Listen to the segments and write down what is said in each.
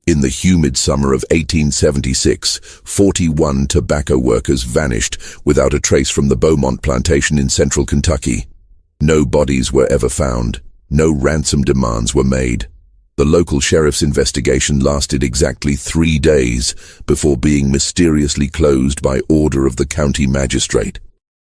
In the humid summer of 1876, 41 tobacco workers vanished without a trace from the Beaumont plantation in central Kentucky. No bodies were ever found. No ransom demands were made. The local sheriff's investigation lasted exactly 3 days before being mysteriously closed by order of the county magistrate.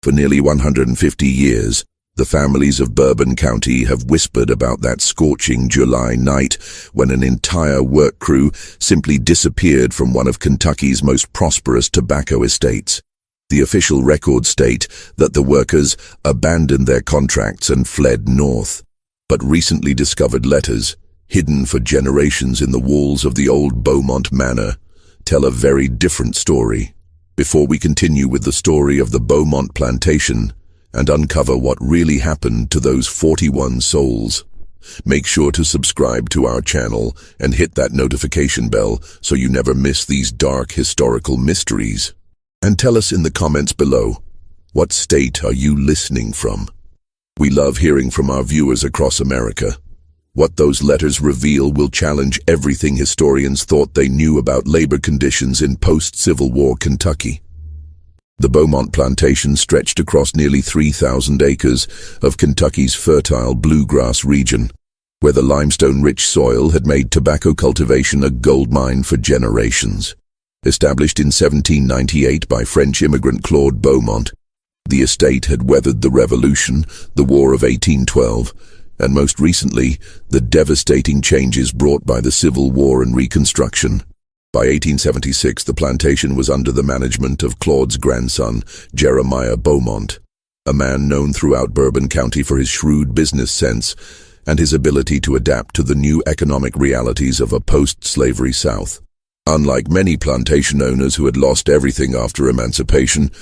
For nearly 150 years, the families of Bourbon County have whispered about that scorching July night when an entire work crew simply disappeared from one of Kentucky's most prosperous tobacco estates. The official records state that the workers abandoned their contracts and fled north. But recently discovered letters, hidden for generations in the walls of the old Beaumont Manor, tell a very different story. Before we continue with the story of the Beaumont plantation and uncover what really happened to those 41 souls, make sure to subscribe to our channel and hit that notification bell so you never miss these dark historical mysteries. And tell us in the comments below, what state are you listening from? We love hearing from our viewers across America. What those letters reveal will challenge everything historians thought they knew about labor conditions in post-Civil War Kentucky. The Beaumont plantation stretched across nearly 3,000 acres of Kentucky's fertile bluegrass region, where the limestone-rich soil had made tobacco cultivation a goldmine for generations. Established in 1798 by French immigrant Claude Beaumont, the estate had weathered the Revolution, the War of 1812, and most recently, the devastating changes brought by the Civil War and Reconstruction. By 1876, the plantation was under the management of Claude's grandson, Jeremiah Beaumont, a man known throughout Bourbon County for his shrewd business sense and his ability to adapt to the new economic realities of a post-slavery South. Unlike many plantation owners who had lost everything after emancipation,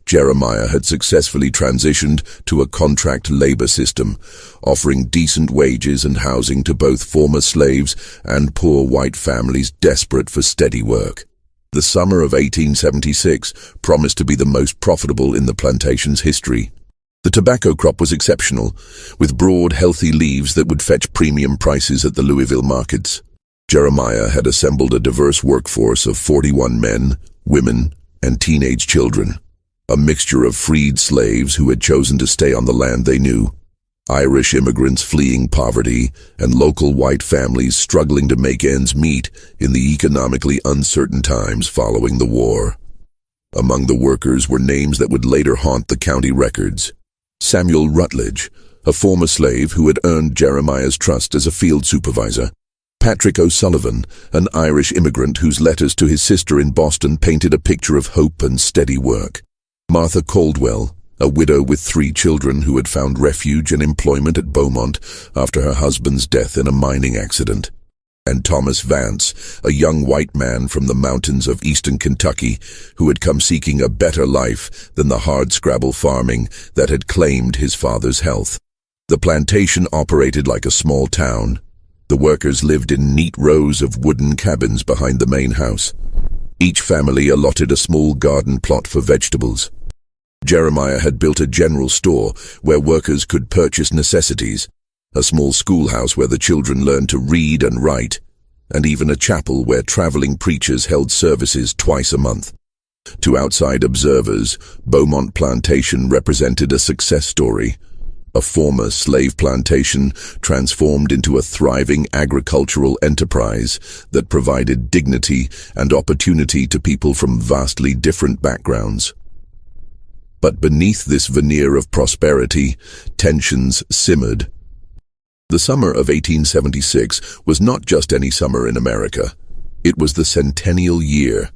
Jeremiah had successfully transitioned to a contract labor system, offering decent wages and housing to both former slaves and poor white families desperate for steady work. The summer of 1876 promised to be the most profitable in the plantation's history. The tobacco crop was exceptional, with broad, healthy leaves that would fetch premium prices at the Louisville markets. Jeremiah had assembled a diverse workforce of 41 men, women, and teenage children. A mixture of freed slaves who had chosen to stay on the land they knew, Irish immigrants fleeing poverty, and local white families struggling to make ends meet in the economically uncertain times following the war. Among the workers were names that would later haunt the county records. Samuel Rutledge, a former slave who had earned Jeremiah's trust as a field supervisor. Patrick O'Sullivan, an Irish immigrant whose letters to his sister in Boston painted a picture of hope and steady work. Martha Caldwell, a widow with 3 children who had found refuge and employment at Beaumont after her husband's death in a mining accident. And Thomas Vance, a young white man from the mountains of eastern Kentucky who had come seeking a better life than the hardscrabble farming that had claimed his father's health. The plantation operated like a small town. The workers lived in neat rows of wooden cabins behind the main house. Each family allotted a small garden plot for vegetables. Jeremiah had built a general store where workers could purchase necessities, a small schoolhouse where the children learned to read and write, and even a chapel where traveling preachers held services twice a month. To outside observers, Beaumont Plantation represented a success story. A former slave plantation transformed into a thriving agricultural enterprise that provided dignity and opportunity to people from vastly different backgrounds. But beneath this veneer of prosperity, tensions simmered. The summer of 1876 was not just any summer in America. It was the centennial year,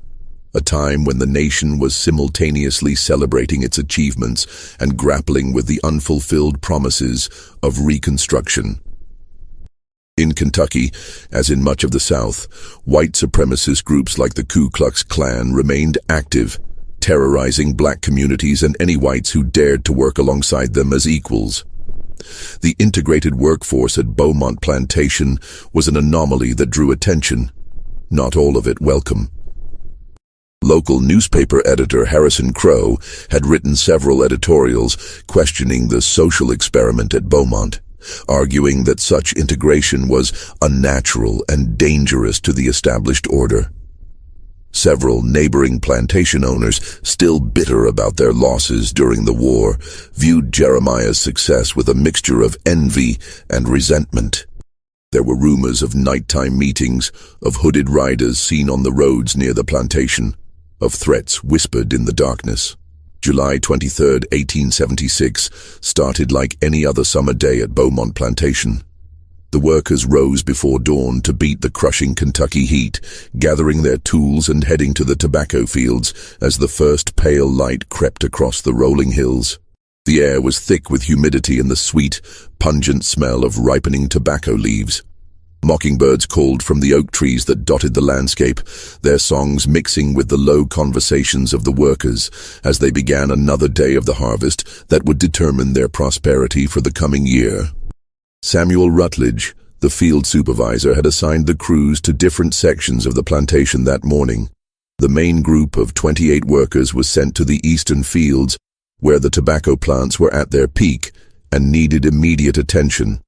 a time when the nation was simultaneously celebrating its achievements and grappling with the unfulfilled promises of Reconstruction. In Kentucky, as in much of the South, white supremacist groups like the Ku Klux Klan remained active, terrorizing black communities and any whites who dared to work alongside them as equals. The integrated workforce at Beaumont Plantation was an anomaly that drew attention, not all of it welcome. Local newspaper editor Harrison Crow had written several editorials questioning the social experiment at Beaumont. arguing that such integration was unnatural and dangerous to the established order. Several neighboring plantation owners, still bitter about their losses during the war, viewed Jeremiah's success with a mixture of envy and resentment. There were rumors of nighttime meetings, of hooded riders seen on the roads near the plantation, of threats whispered in the darkness. July 23, 1876, started like any other summer day at Beaumont Plantation. The workers rose before dawn to beat the crushing Kentucky heat, gathering their tools and heading to the tobacco fields as the first pale light crept across the rolling hills. The air was thick with humidity and the sweet, pungent smell of ripening tobacco leaves. Mockingbirds called from the oak trees that dotted the landscape, their songs mixing with the low conversations of the workers as they began another day of the harvest that would determine their prosperity for the coming year. Samuel Rutledge, the field supervisor, had assigned the crews to different sections of the plantation that morning. The main group of 28 workers was sent to the eastern fields, where the tobacco plants were at their peak and needed immediate attention.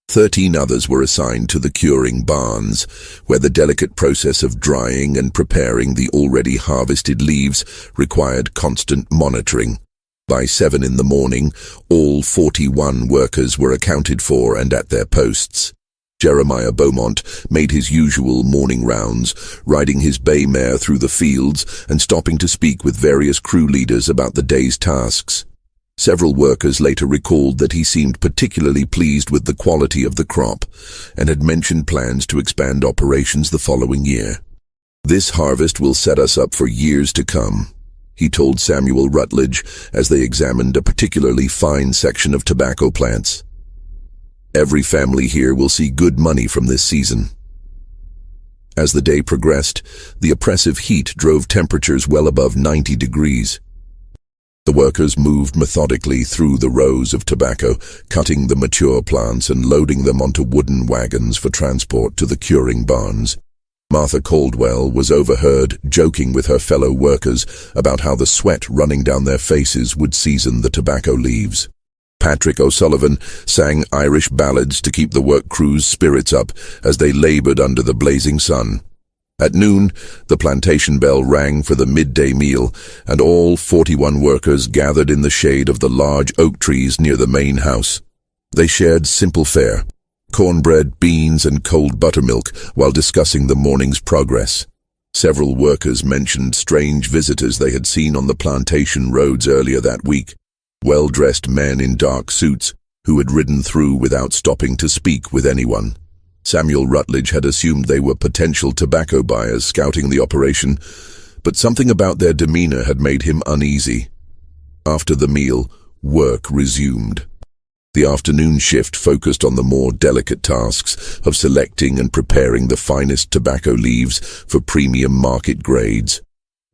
13 others were assigned to the curing barns, where the delicate process of drying and preparing the already harvested leaves required constant monitoring. By 7 in the morning, all 41 workers were accounted for and at their posts. Jeremiah Bowmont made his usual morning rounds, riding his bay mare through the fields and stopping to speak with various crew leaders about the day's tasks. Several workers later recalled that he seemed particularly pleased with the quality of the crop and had mentioned plans to expand operations the following year. "This harvest will set us up for years to come," he told Samuel Rutledge as they examined a particularly fine section of tobacco plants. "Every family here will see good money from this season." As the day progressed, the oppressive heat drove temperatures well above 90 degrees. The workers moved methodically through the rows of tobacco, cutting the mature plants and loading them onto wooden wagons for transport to the curing barns. Martha Caldwell was overheard joking with her fellow workers about how the sweat running down their faces would season the tobacco leaves. Patrick O'Sullivan sang Irish ballads to keep the work crew's spirits up as they labored under the blazing sun. At noon, the plantation bell rang for the midday meal, and all 41 workers gathered in the shade of the large oak trees near the main house. They shared simple fare, cornbread, beans, and cold buttermilk while discussing the morning's progress. Several workers mentioned strange visitors they had seen on the plantation roads earlier that week, well-dressed men in dark suits who had ridden through without stopping to speak with anyone. Samuel Rutledge had assumed they were potential tobacco buyers scouting the operation, but something about their demeanor had made him uneasy. After the meal, work resumed. The afternoon shift focused on the more delicate tasks of selecting and preparing the finest tobacco leaves for premium market grades.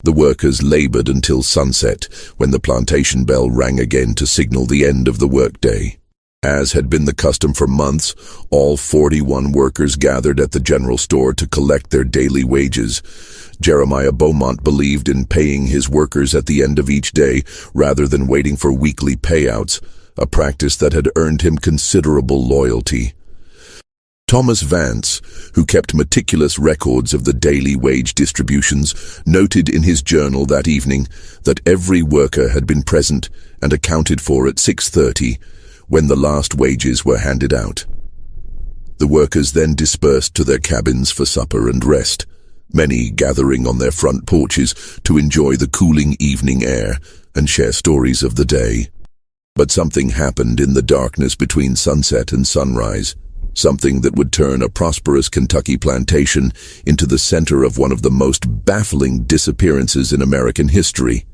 The workers labored until sunset, when the plantation bell rang again to signal the end of the workday. As had been the custom for months, all 41 workers gathered at the general store to collect their daily wages. Jeremiah Bowmont believed in paying his workers at the end of each day rather than waiting for weekly payouts, a practice that had earned him considerable loyalty. Thomas Vance, who kept meticulous records of the daily wage distributions, noted in his journal that evening that every worker had been present and accounted for at 6:30, when the last wages were handed out. The workers then dispersed to their cabins for supper and rest, many gathering on their front porches to enjoy the cooling evening air and share stories of the day. But something happened in the darkness between sunset and sunrise, something that would turn a prosperous Kentucky plantation into the center of one of the most baffling disappearances in American history.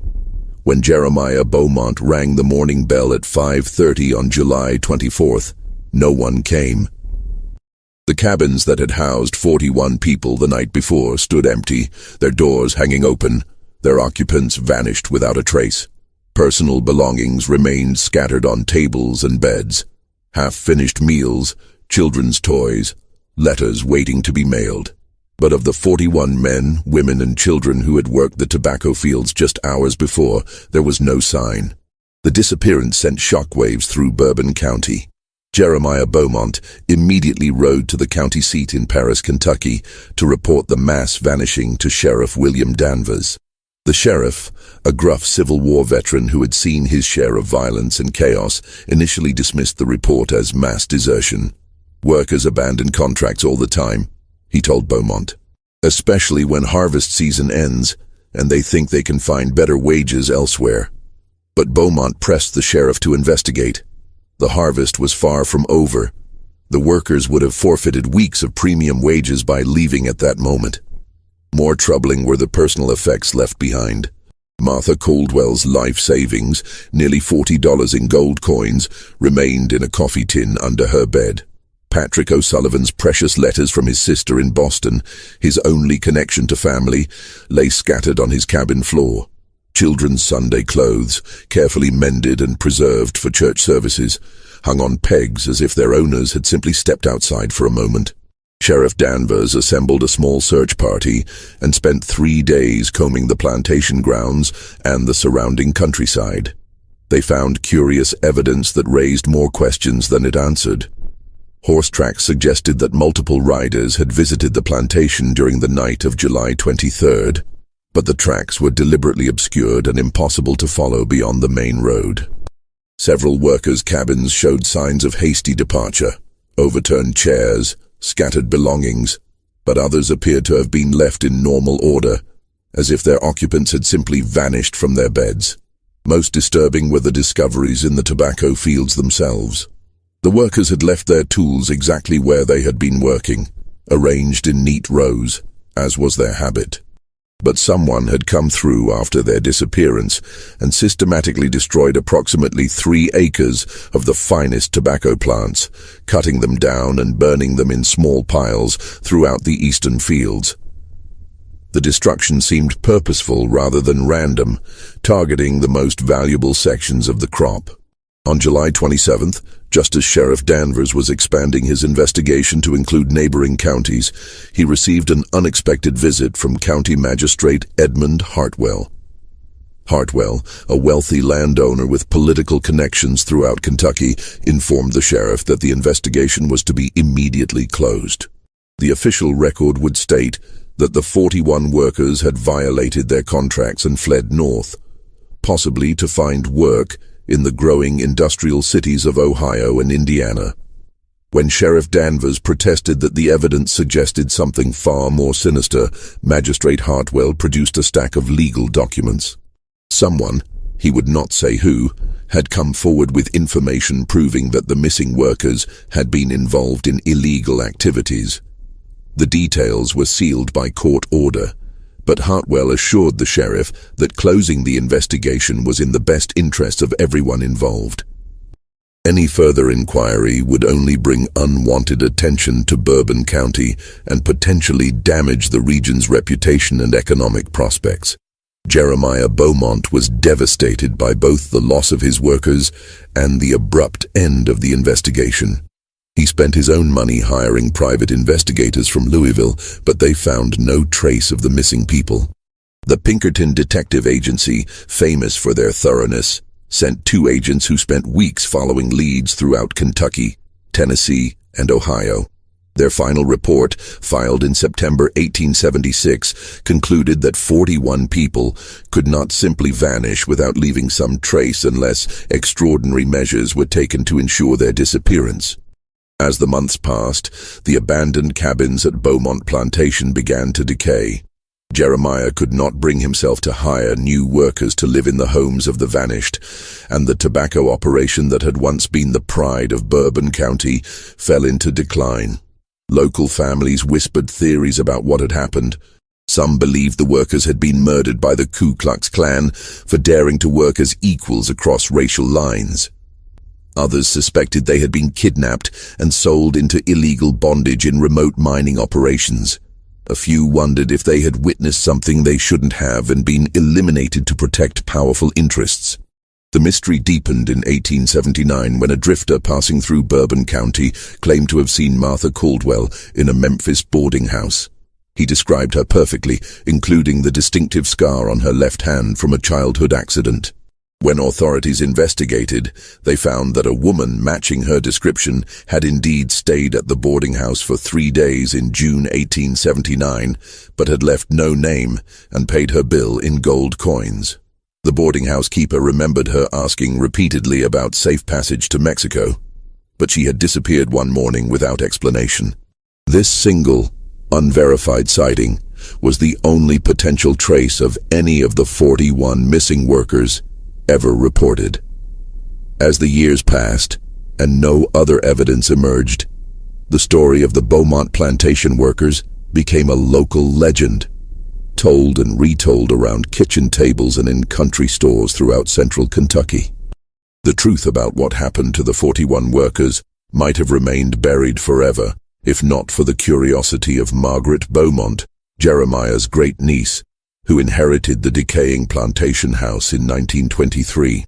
When Jeremiah Bowmont rang the morning bell at 5:30 on July 24th, no one came. The cabins that had housed 41 people the night before stood empty, their doors hanging open, their occupants vanished without a trace. Personal belongings remained scattered on tables and beds, half-finished meals, children's toys, letters waiting to be mailed. But of the 41 men, women, and children who had worked the tobacco fields just hours before, there was no sign. The disappearance sent shockwaves through Bourbon County. Jeremiah Beaumont immediately rode to the county seat in Paris, Kentucky, to report the mass vanishing to Sheriff William Danvers. The sheriff, a gruff Civil War veteran who had seen his share of violence and chaos, initially dismissed the report as mass desertion. "Workers abandon contracts all the time," he told Beaumont, "especially when harvest season ends and they think they can find better wages elsewhere." But Beaumont pressed the sheriff to investigate. The harvest was far from over. The workers would have forfeited weeks of premium wages by leaving at that moment. More troubling were the personal effects left behind. Martha Caldwell's life savings, nearly $40 in gold coins, remained in a coffee tin under her bed. Patrick O'Sullivan's precious letters from his sister in Boston, his only connection to family, lay scattered on his cabin floor. Children's Sunday clothes, carefully mended and preserved for church services, hung on pegs as if their owners had simply stepped outside for a moment. Sheriff Danvers assembled a small search party and spent 3 days combing the plantation grounds and the surrounding countryside. They found curious evidence that raised more questions than it answered. Horse tracks suggested that multiple riders had visited the plantation during the night of July 23rd. But the tracks were deliberately obscured and impossible to follow beyond the main road. Several workers' cabins showed signs of hasty departure, overturned chairs, scattered belongings, but others appeared to have been left in normal order, as if their occupants had simply vanished from their beds. Most disturbing were the discoveries in the tobacco fields themselves. The workers had left their tools exactly where they had been working, arranged in neat rows, as was their habit. But someone had come through after their disappearance and systematically destroyed approximately 3 acres of the finest tobacco plants, cutting them down and burning them in small piles throughout the eastern fields. The destruction seemed purposeful rather than random, targeting the most valuable sections of the crop. On July 27th, just as Sheriff Danvers was expanding his investigation to include neighboring counties, he received an unexpected visit from County Magistrate Edmund Hartwell. Hartwell, a wealthy landowner with political connections throughout Kentucky, informed the sheriff that the investigation was to be immediately closed. The official record would state that the 41 workers had violated their contracts and fled north, possibly to find work in the growing industrial cities of Ohio and Indiana. When Sheriff Danvers protested that the evidence suggested something far more sinister, Magistrate Hartwell produced a stack of legal documents. Someone, he would not say who, had come forward with information proving that the missing workers had been involved in illegal activities. The details were sealed by court order, but Hartwell assured the sheriff that closing the investigation was in the best interests of everyone involved. Any further inquiry would only bring unwanted attention to Bourbon County and potentially damage the region's reputation and economic prospects. Jeremiah Beaumont was devastated by both the loss of his workers and the abrupt end of the investigation. He spent his own money hiring private investigators from Louisville, but they found no trace of the missing people. The Pinkerton Detective Agency, famous for their thoroughness, sent 2 agents who spent weeks following leads throughout Kentucky, Tennessee, and Ohio. Their final report, filed in September 1876, concluded that 41 people could not simply vanish without leaving some trace unless extraordinary measures were taken to ensure their disappearance. As the months passed, the abandoned cabins at Beaumont Plantation began to decay. Jeremiah could not bring himself to hire new workers to live in the homes of the vanished, and the tobacco operation that had once been the pride of Bourbon County fell into decline. Local families whispered theories about what had happened. Some believed the workers had been murdered by the Ku Klux Klan for daring to work as equals across racial lines. Others suspected they had been kidnapped and sold into illegal bondage in remote mining operations. A few wondered if they had witnessed something they shouldn't have and been eliminated to protect powerful interests. The mystery deepened in 1879 when a drifter passing through Bourbon County claimed to have seen Martha Caldwell in a Memphis boarding house. He described her perfectly, including the distinctive scar on her left hand from a childhood accident. When authorities investigated, they found that a woman matching her description had indeed stayed at the boarding house for 3 days in June 1879, but had left no name and paid her bill in gold coins. The boarding house keeper remembered her asking repeatedly about safe passage to Mexico, but she had disappeared one morning without explanation. This single, unverified sighting was the only potential trace of any of the 41 missing workers ever reported. As the years passed and no other evidence emerged, the story of the Beaumont plantation workers became a local legend, told and retold around kitchen tables and in country stores throughout central Kentucky. The truth about what happened to the 41 workers might have remained buried forever, if not for the curiosity of Margaret Bowmont, Jeremiah's great-niece, who inherited the decaying plantation house in 1923.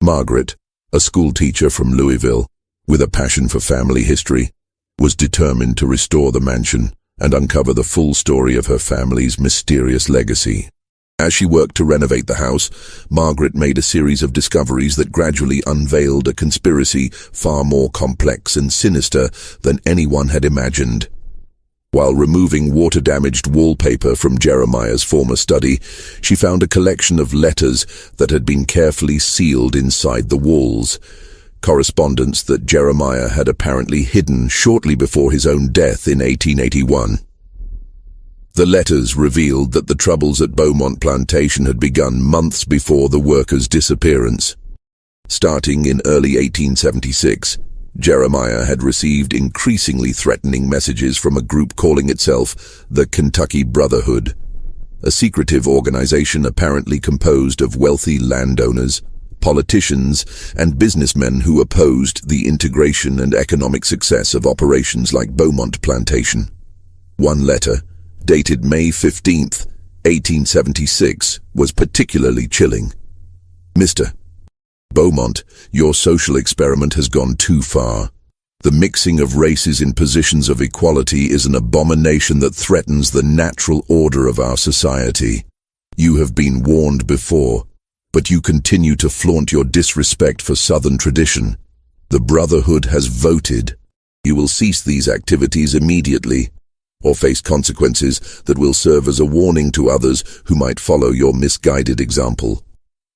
Margaret, a schoolteacher from Louisville, with a passion for family history, was determined to restore the mansion and uncover the full story of her family's mysterious legacy. As she worked to renovate the house, Margaret made a series of discoveries that gradually unveiled a conspiracy far more complex and sinister than anyone had imagined. While removing water-damaged wallpaper from Jeremiah's former study, she found a collection of letters that had been carefully sealed inside the walls, correspondence that Jeremiah had apparently hidden shortly before his own death in 1881. The letters revealed that the troubles at Beaumont Plantation had begun months before the workers' disappearance. Starting in early 1876, Jeremiah had received increasingly threatening messages from a group calling itself the Kentucky Brotherhood, a secretive organization apparently composed of wealthy landowners, politicians, and businessmen who opposed the integration and economic success of operations like Beaumont Plantation. One letter, dated May 15, 1876, was particularly chilling. Mr. Beaumont, your social experiment has gone too far. The mixing of races in positions of equality is an abomination that threatens the natural order of our society. You have been warned before, but you continue to flaunt your disrespect for Southern tradition. The Brotherhood has voted. You will cease these activities immediately, or face consequences that will serve as a warning to others who might follow your misguided example.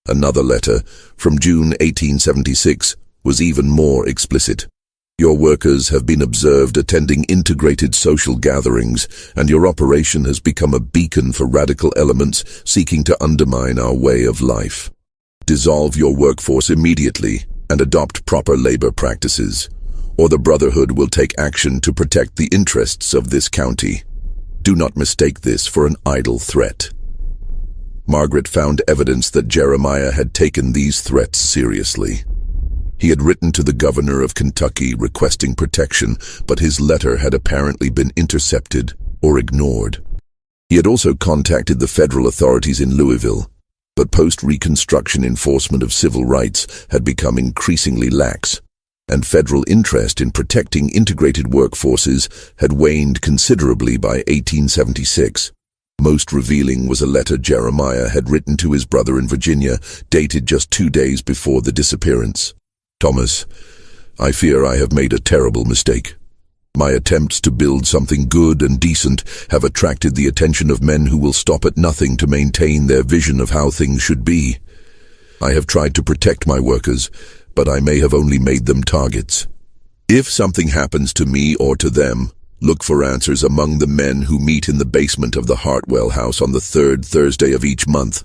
Another letter, from June 1876, was even more explicit. Your workers have been observed attending integrated social gatherings, and your operation has become a beacon for radical elements seeking to undermine our way of life. Dissolve your workforce immediately and adopt proper labor practices, or the Brotherhood will take action to protect the interests of this county. Do not mistake this for an idle threat. Margaret found evidence that Jeremiah had taken these threats seriously. He had written to the governor of Kentucky requesting protection, but his letter had apparently been intercepted or ignored. He had also contacted the federal authorities in Louisville, but post-Reconstruction enforcement of civil rights had become increasingly lax, and federal interest in protecting integrated workforces had waned considerably by 1876. Most revealing was a letter Jeremiah had written to his brother in Virginia, dated just 2 days before the disappearance. Thomas, I fear I have made a terrible mistake. My attempts to build something good and decent have attracted the attention of men who will stop at nothing to maintain their vision of how things should be. I have tried to protect my workers, but I may have only made them targets. If something happens to me or to them, look for answers among the men who meet in the basement of the Hartwell House on the 3rd Thursday of each month.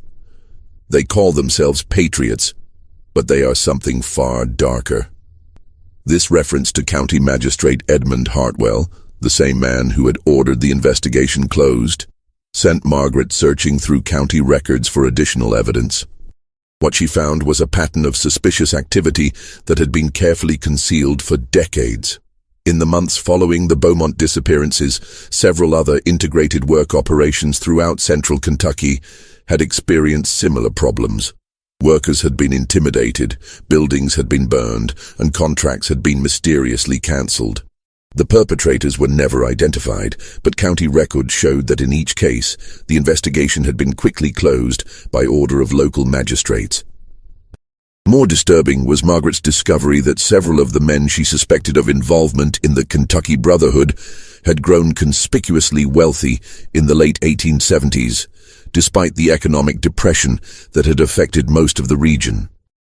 They call themselves patriots, but they are something far darker. This reference to County Magistrate Edmund Hartwell, the same man who had ordered the investigation closed, sent Margaret searching through county records for additional evidence. What she found was a pattern of suspicious activity that had been carefully concealed for decades. In the months following the Beaumont disappearances, several other integrated work operations throughout central Kentucky had experienced similar problems. Workers had been intimidated, buildings had been burned, and contracts had been mysteriously cancelled. The perpetrators were never identified, but county records showed that in each case, the investigation had been quickly closed by order of local magistrates. More disturbing was Margaret's discovery that several of the men she suspected of involvement in the Kentucky Brotherhood had grown conspicuously wealthy in the late 1870s, despite the economic depression that had affected most of the region.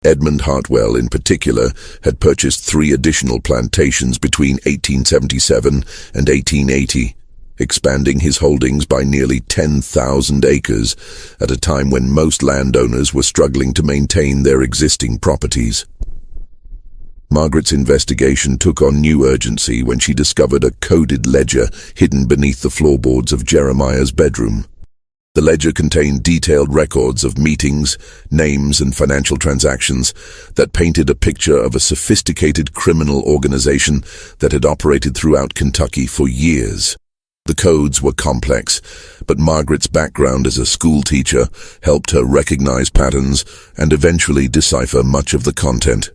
Edmund Hartwell, in particular, had purchased 3 additional plantations between 1877 and 1880, expanding his holdings by nearly 10,000 acres at a time when most landowners were struggling to maintain their existing properties. Margaret's investigation took on new urgency when she discovered a coded ledger hidden beneath the floorboards of Jeremiah's bedroom. The ledger contained detailed records of meetings, names, and financial transactions that painted a picture of a sophisticated criminal organization that had operated throughout Kentucky for years. The codes were complex, but Margaret's background as a schoolteacher helped her recognize patterns and eventually decipher much of the content.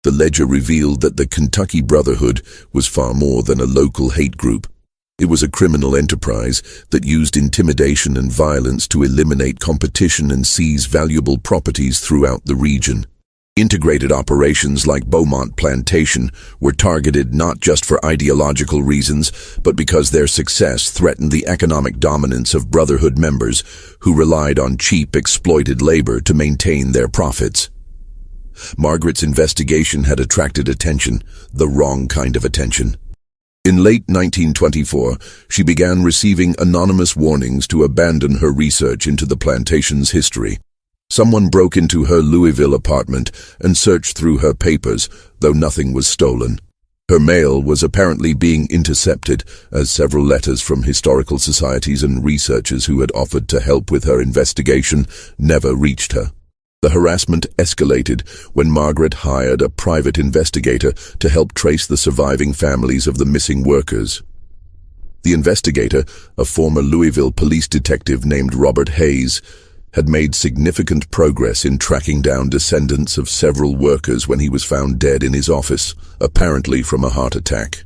The ledger revealed that the Kentucky Brotherhood was far more than a local hate group. It was a criminal enterprise that used intimidation and violence to eliminate competition and seize valuable properties throughout the region. Integrated operations like Beaumont plantation were targeted not just for ideological reasons, but because their success threatened the economic dominance of Brotherhood members who relied on cheap, exploited labor to maintain their profits. Margaret's investigation had attracted attention, the wrong kind of attention. In late 1924, she began receiving anonymous warnings to abandon her research into the plantation's history. Someone broke into her Louisville apartment and searched through her papers, though nothing was stolen. Her mail was apparently being intercepted, as several letters from historical societies and researchers who had offered to help with her investigation never reached her. The harassment escalated when Margaret hired a private investigator to help trace the surviving families of the missing workers. The investigator, a former Louisville police detective named Robert Hayes, had made significant progress in tracking down descendants of several workers when he was found dead in his office, apparently from a heart attack.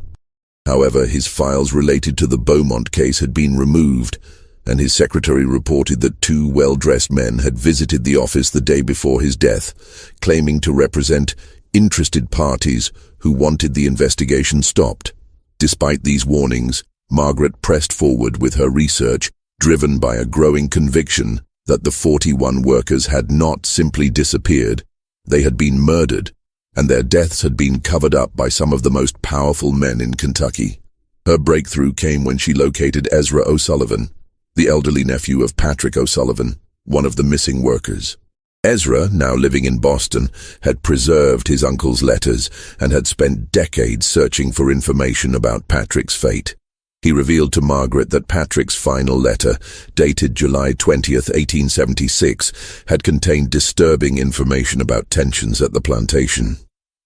However, his files related to the Beaumont case had been removed, and his secretary reported that 2 well-dressed men had visited the office the day before his death, claiming to represent interested parties who wanted the investigation stopped. Despite these warnings, Margaret pressed forward with her research, driven by a growing conviction that the 41 workers had not simply disappeared, they had been murdered, and their deaths had been covered up by some of the most powerful men in Kentucky. Her breakthrough came when she located Ezra O'Sullivan, the elderly nephew of Patrick O'Sullivan, one of the missing workers. Ezra, now living in Boston, had preserved his uncle's letters and had spent decades searching for information about Patrick's fate. He revealed to Margaret that Patrick's final letter, dated July 20th, 1876, had contained disturbing information about tensions at the plantation.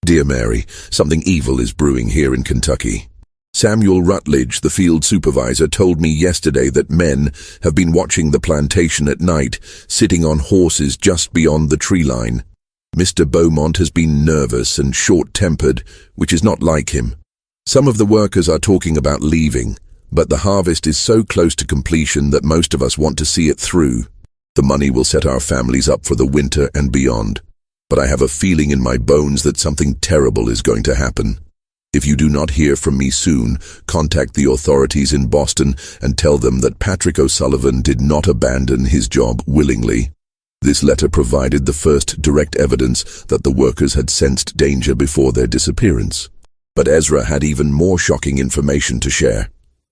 "Dear Mary, something evil is brewing here in Kentucky. Samuel Rutledge, the field supervisor, told me yesterday that men have been watching the plantation at night, sitting on horses just beyond the tree line. Mr. Beaumont has been nervous and short-tempered, which is not like him. Some of the workers are talking about leaving, but the harvest is so close to completion that most of us want to see it through. The money will set our families up for the winter and beyond. But I have a feeling in my bones that something terrible is going to happen. If you do not hear from me soon, contact the authorities in Boston and tell them that Patrick O'Sullivan did not abandon his job willingly." This letter provided the first direct evidence that the workers had sensed danger before their disappearance. But Ezra had even more shocking information to share.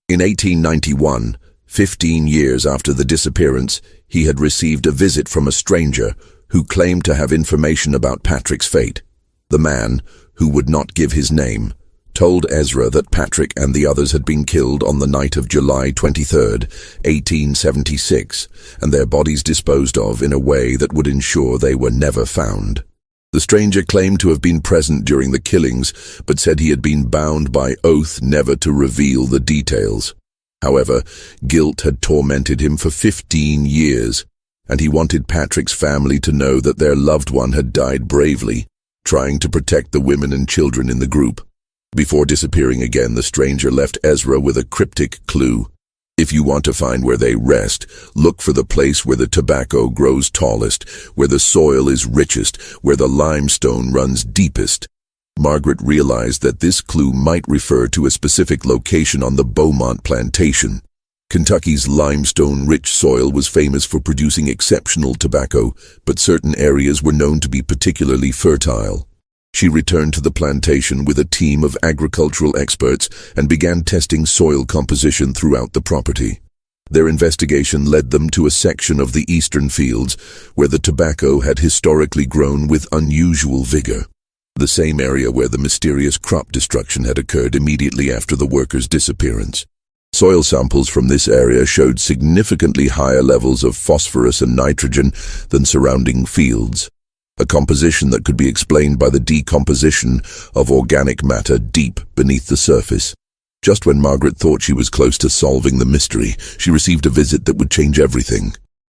In 1891, 15 years after the disappearance, he had received a visit from a stranger who claimed to have information about Patrick's fate. The man, who would not give his name, told Ezra that Patrick and the others had been killed on the night of July 23rd, 1876, and their bodies disposed of in a way that would ensure they were never found. The stranger claimed to have been present during the killings, but said he had been bound by oath never to reveal the details. However, guilt had tormented him for 15 years, and he wanted Patrick's family to know that their loved one had died bravely, trying to protect the women and children in the group. Before disappearing again, the stranger left Ezra with a cryptic clue. If you want to find where they rest, look for the place where the tobacco grows tallest, where the soil is richest, where the limestone runs deepest. Margaret realized that this clue might refer to a specific location on the Beaumont plantation. Kentucky's limestone-rich soil was famous for producing exceptional tobacco, but certain areas were known to be particularly fertile. She returned to the plantation with a team of agricultural experts and began testing soil composition throughout the property. Their investigation led them to a section of the eastern fields where the tobacco had historically grown with unusual vigor, the same area where the mysterious crop destruction had occurred immediately after the workers' disappearance. Soil samples from this area showed significantly higher levels of phosphorus and nitrogen than surrounding fields, a composition that could be explained by the decomposition of organic matter deep beneath the surface. Just when Margaret thought she was close to solving the mystery, she received a visit that would change everything.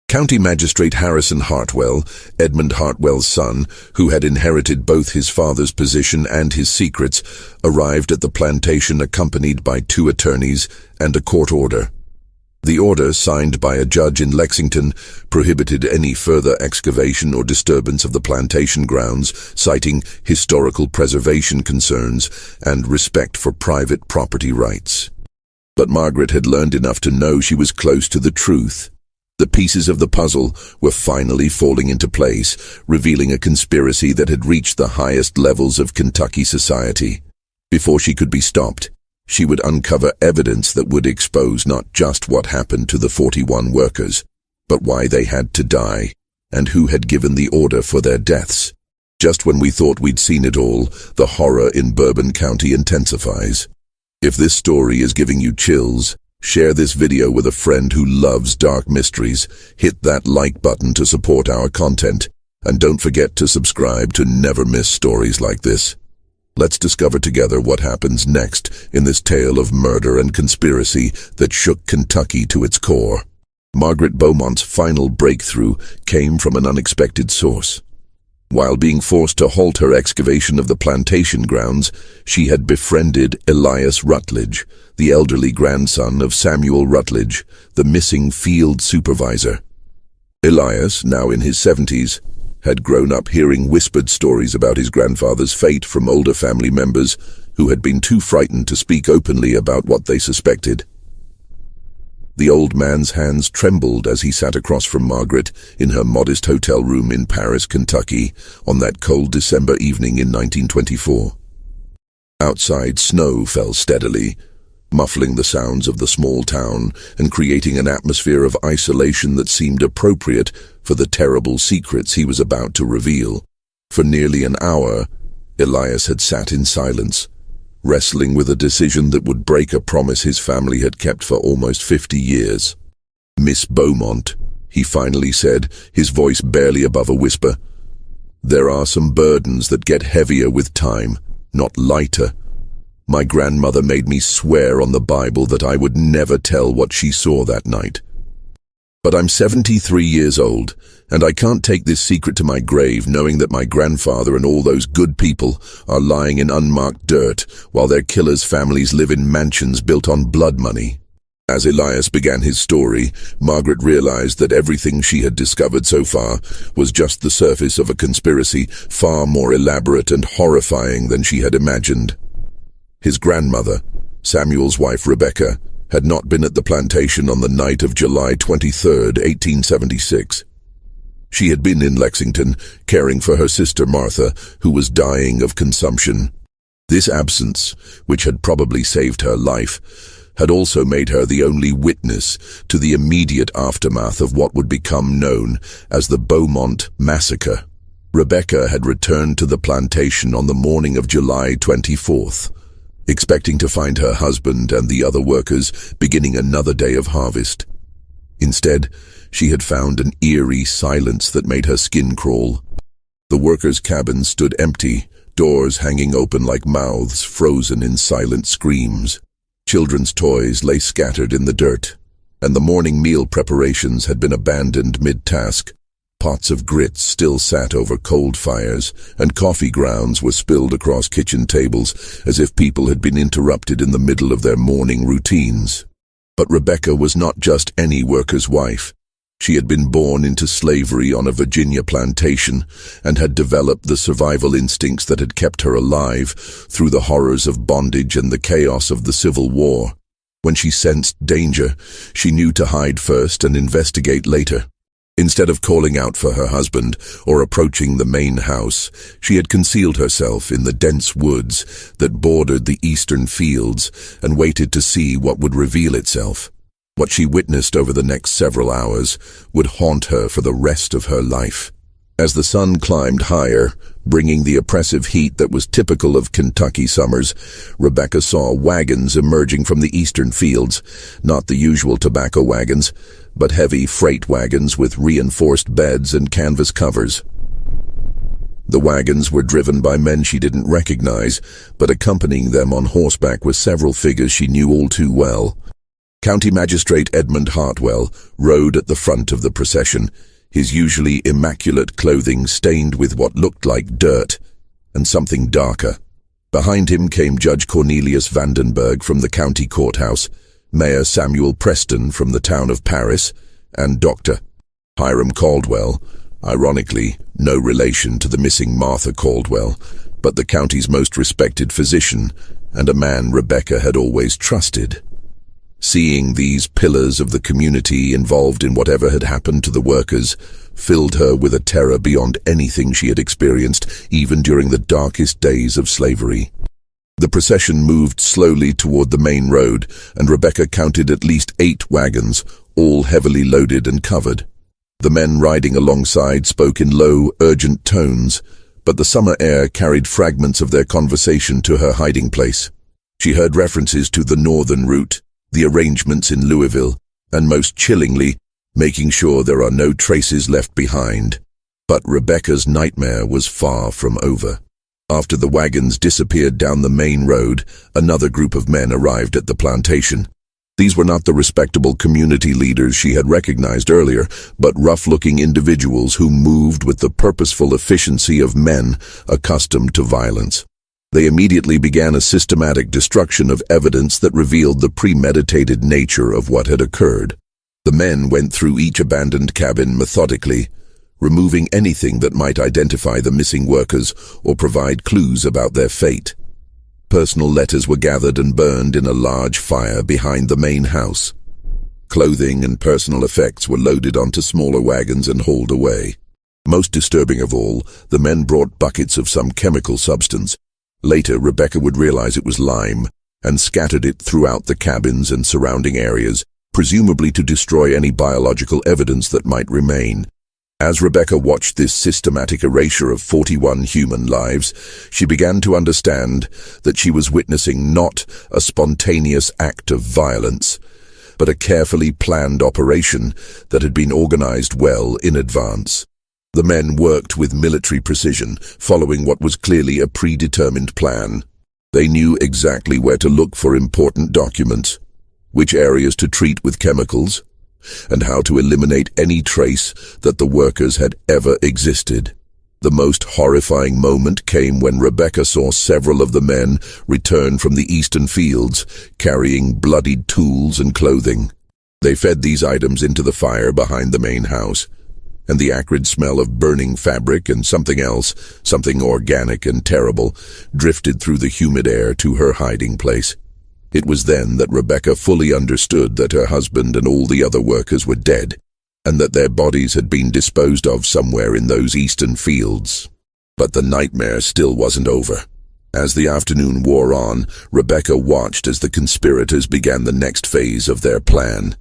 County Magistrate Harrison Hartwell, Edmund Hartwell's son, who had inherited both his father's position and his secrets, arrived at the plantation accompanied by 2 attorneys and a court order. The order, signed by a judge in Lexington, prohibited any further excavation or disturbance of the plantation grounds, citing historical preservation concerns and respect for private property rights. But Margaret had learned enough to know she was close to the truth. The pieces of the puzzle were finally falling into place, revealing a conspiracy that had reached the highest levels of Kentucky society. Before she could be stopped, she would uncover evidence that would expose not just what happened to the 41 workers, but why they had to die, and who had given the order for their deaths. Just when we thought we'd seen it all, the horror in Bourbon County intensifies. If this story is giving you chills, share this video with a friend who loves dark mysteries, hit that like button to support our content, and don't forget to subscribe to never miss stories like this. Let's discover together what happens next in this tale of murder and conspiracy that shook Kentucky to its core. Margaret Bowmont's final breakthrough came from an unexpected source. While being forced to halt her excavation of the plantation grounds, she had befriended Elias Rutledge, the elderly grandson of Samuel Rutledge, the missing field supervisor. Elias, now in his 70s, had grown up hearing whispered stories about his grandfather's fate from older family members who had been too frightened to speak openly about what they suspected. The old man's hands trembled as he sat across from Margaret in her modest hotel room in Paris, Kentucky, on that cold December evening in 1924. Outside, snow fell steadily, muffling the sounds of the small town and creating an atmosphere of isolation that seemed appropriate for the terrible secrets he was about to reveal. For nearly an hour, Elias had sat in silence, wrestling with a decision that would break a promise his family had kept for almost 50 years. "Miss Beaumont," he finally said, his voice barely above a whisper, "there are some burdens that get heavier with time, not lighter. My grandmother made me swear on the Bible that I would never tell what she saw that night. But I'm 73 years old, and I can't take this secret to my grave knowing that my grandfather and all those good people are lying in unmarked dirt while their killers' families live in mansions built on blood money." As Elias began his story, Margaret realized that everything she had discovered so far was just the surface of a conspiracy far more elaborate and horrifying than she had imagined. His grandmother, Samuel's wife Rebecca, had not been at the plantation on the night of July 23, 1876. She had been in Lexington, caring for her sister Martha, who was dying of consumption. This absence, which had probably saved her life, had also made her the only witness to the immediate aftermath of what would become known as the Beaumont Massacre. Rebecca had returned to the plantation on the morning of July 24th, expecting to find her husband and the other workers beginning another day of harvest. Instead, she had found an eerie silence that made her skin crawl. The workers' cabin stood empty, doors hanging open like mouths frozen in silent screams. Children's toys lay scattered in the dirt, and the morning meal preparations had been abandoned mid-task. Pots of grits still sat over cold fires, and coffee grounds were spilled across kitchen tables as if people had been interrupted in the middle of their morning routines. But Rebecca was not just any worker's wife. She had been born into slavery on a Virginia plantation and had developed the survival instincts that had kept her alive through the horrors of bondage and the chaos of the Civil War. When she sensed danger, she knew to hide first and investigate later. Instead of calling out for her husband or approaching the main house, she had concealed herself in the dense woods that bordered the eastern fields and waited to see what would reveal itself. What she witnessed over the next several hours would haunt her for the rest of her life. As the sun climbed higher, bringing the oppressive heat that was typical of Kentucky summers, Rebecca saw wagons emerging from the eastern fields, not the usual tobacco wagons, but heavy freight wagons with reinforced beds and canvas covers. The wagons were driven by men she didn't recognize, but accompanying them on horseback were several figures she knew all too well. County Magistrate Edmund Hartwell rode at the front of the procession, his usually immaculate clothing stained with what looked like dirt and something darker. Behind him came Judge Cornelius Vandenberg from the county courthouse, Mayor Samuel Preston from the town of Paris, and Dr. Hiram Caldwell, ironically no relation to the missing Martha Caldwell, but the county's most respected physician and a man Rebecca had always trusted. Seeing these pillars of the community involved in whatever had happened to the workers filled her with a terror beyond anything she had experienced, even during the darkest days of slavery. The procession moved slowly toward the main road, and Rebecca counted at least 8 wagons, all heavily loaded and covered. The men riding alongside spoke in low, urgent tones, but the summer air carried fragments of their conversation to her hiding place. She heard references to the northern route, the arrangements in Louisville, and most chillingly, making sure there are no traces left behind. But Rebecca's nightmare was far from over. After the wagons disappeared down the main road, another group of men arrived at the plantation. These were not the respectable community leaders she had recognized earlier, but rough-looking individuals who moved with the purposeful efficiency of men accustomed to violence. They immediately began a systematic destruction of evidence that revealed the premeditated nature of what had occurred. The men went through each abandoned cabin methodically, removing anything that might identify the missing workers or provide clues about their fate. Personal letters were gathered and burned in a large fire behind the main house. Clothing and personal effects were loaded onto smaller wagons and hauled away. Most disturbing of all, the men brought buckets of some chemical substance. Later, Rebecca would realize it was lime, and scattered it throughout the cabins and surrounding areas, presumably to destroy any biological evidence that might remain. As Rebecca watched this systematic erasure of 41 human lives, she began to understand that she was witnessing not a spontaneous act of violence, but a carefully planned operation that had been organized well in advance. The men worked with military precision, following what was clearly a predetermined plan. They knew exactly where to look for important documents, which areas to treat with chemicals, and how to eliminate any trace that the workers had ever existed. The most horrifying moment came when Rebecca saw several of the men return from the eastern fields, carrying bloodied tools and clothing. They fed these items into the fire behind the main house, and the acrid smell of burning fabric and something else, something organic and terrible, drifted through the humid air to her hiding place. It was then that Rebecca fully understood that her husband and all the other workers were dead, and that their bodies had been disposed of somewhere in those eastern fields. But the nightmare still wasn't over. As the afternoon wore on, Rebecca watched as the conspirators began the next phase of their plan,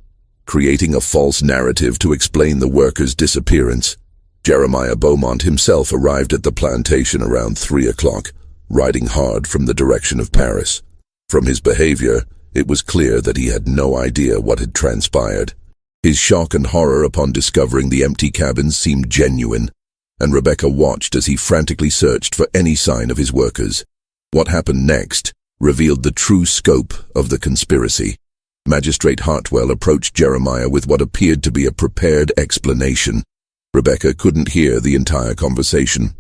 creating a false narrative to explain the workers' disappearance. Jeremiah Beaumont himself arrived at the plantation around 3 o'clock, riding hard from the direction of Paris. From his behavior, it was clear that he had no idea what had transpired. His shock and horror upon discovering the empty cabins seemed genuine, and Rebecca watched as he frantically searched for any sign of his workers. What happened next revealed the true scope of the conspiracy. Magistrate Hartwell approached Jeremiah with what appeared to be a prepared explanation. Rebecca couldn't hear the entire conversation.